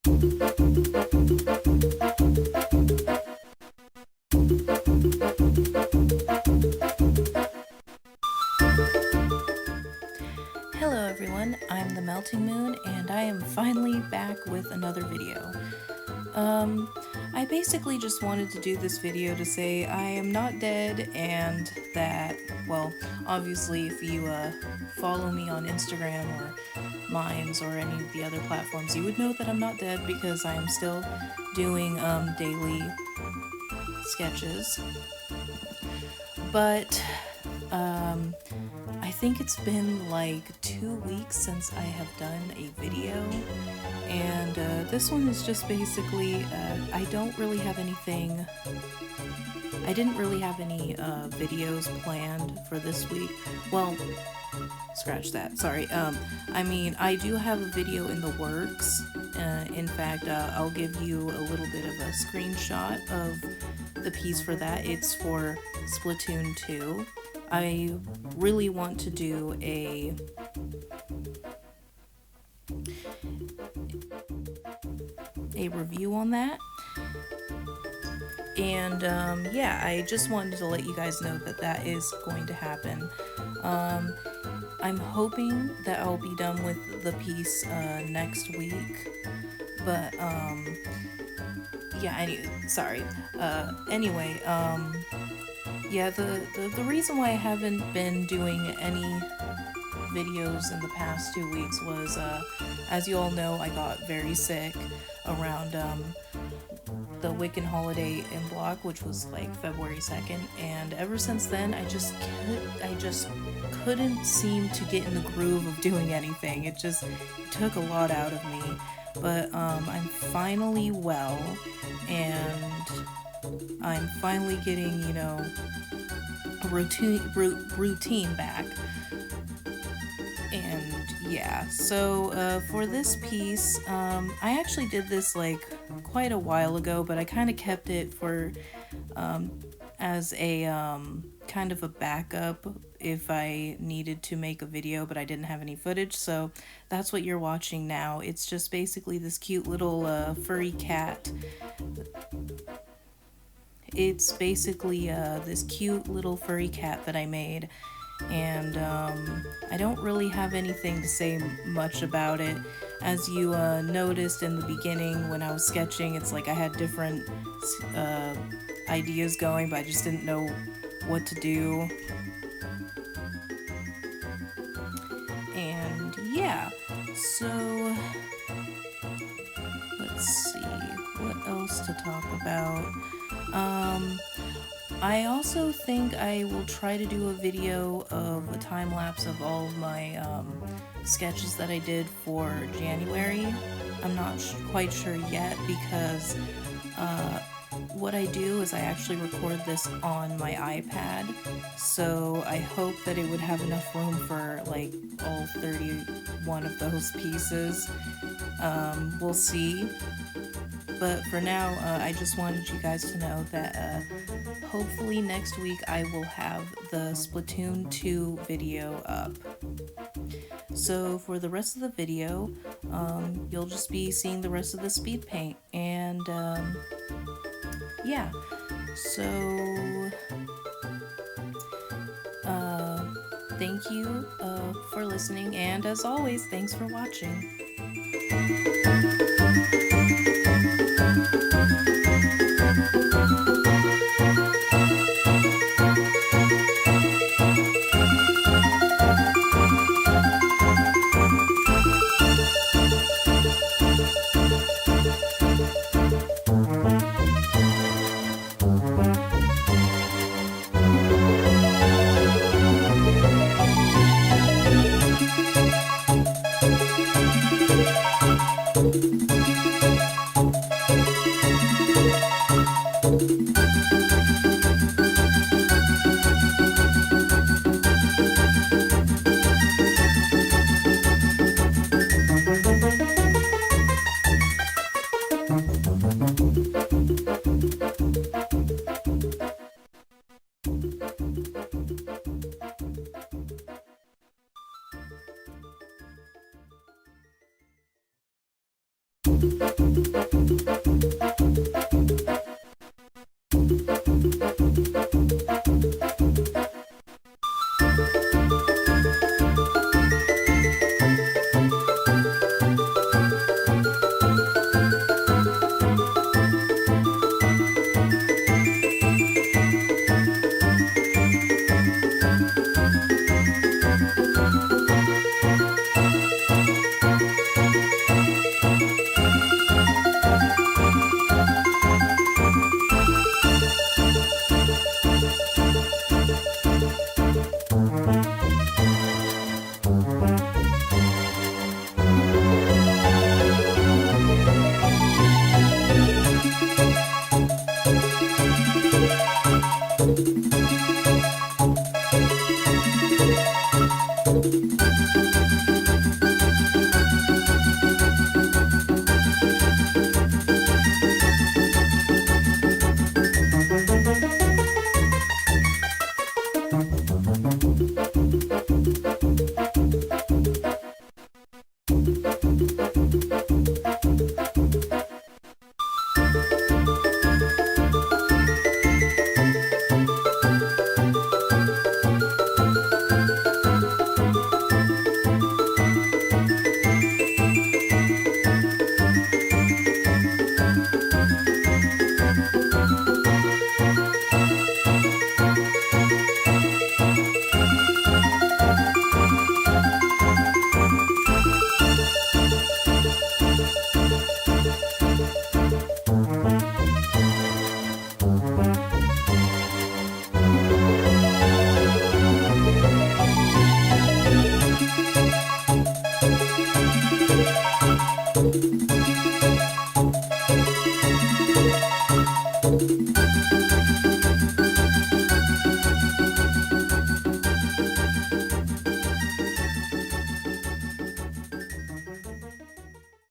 Hello everyone, I'm the Melting Moon, and I am finally back with another video. I basically just wanted to do this video to say I am not dead, and that, well, obviously if you follow me on Instagram or Minds or any of the other platforms, you would know that I'm not dead because I am still doing daily sketches. But I think it's been like 2 weeks since I have done a video, and this one is just basically, I didn't really have any videos planned for this week. Well, scratch that, sorry. I mean, I do have a video in the works. In fact, I'll give you a little bit of a screenshot of the piece for that. It's for Splatoon 2. I really want to do a review on that, and yeah, I just wanted to let you guys know that that is going to happen. I'm hoping that I'll be done with the piece next week, but yeah, anyway, yeah, the reason why I haven't been doing any videos in the past 2 weeks was, as you all know, I got very sick around the Wiccan holiday in block, which was like February 2nd, and ever since then I just couldn't seem to get in the groove of doing anything. It took a lot out of me, but I'm finally well, and I'm finally getting, you know, a routine back. And yeah, so for this piece, I actually did this like quite a while ago, but I kind of kept it for as a kind of a backup if I needed to make a video but I didn't have any footage, so that's what you're watching now. It's just basically this cute little furry cat. It's basically this cute little furry cat that I made, and I don't really have anything to say much about it. As you noticed in the beginning when I was sketching, it's like I had different ideas going, but I just didn't know what to do. And yeah, so let's see, what else to talk about? I also think I will try to do a video of a time-lapse of all of my sketches that I did for January. I'm not quite sure yet because what I do is I actually record this on my iPad, so I hope that it would have enough room for like all 31 of those pieces. We'll see. But for now, I just wanted you guys to know that hopefully next week I will have the Splatoon 2 video up. So for the rest of the video, you'll just be seeing the rest of the speed paint, and yeah, so thank you for listening, and as always, thanks for watching.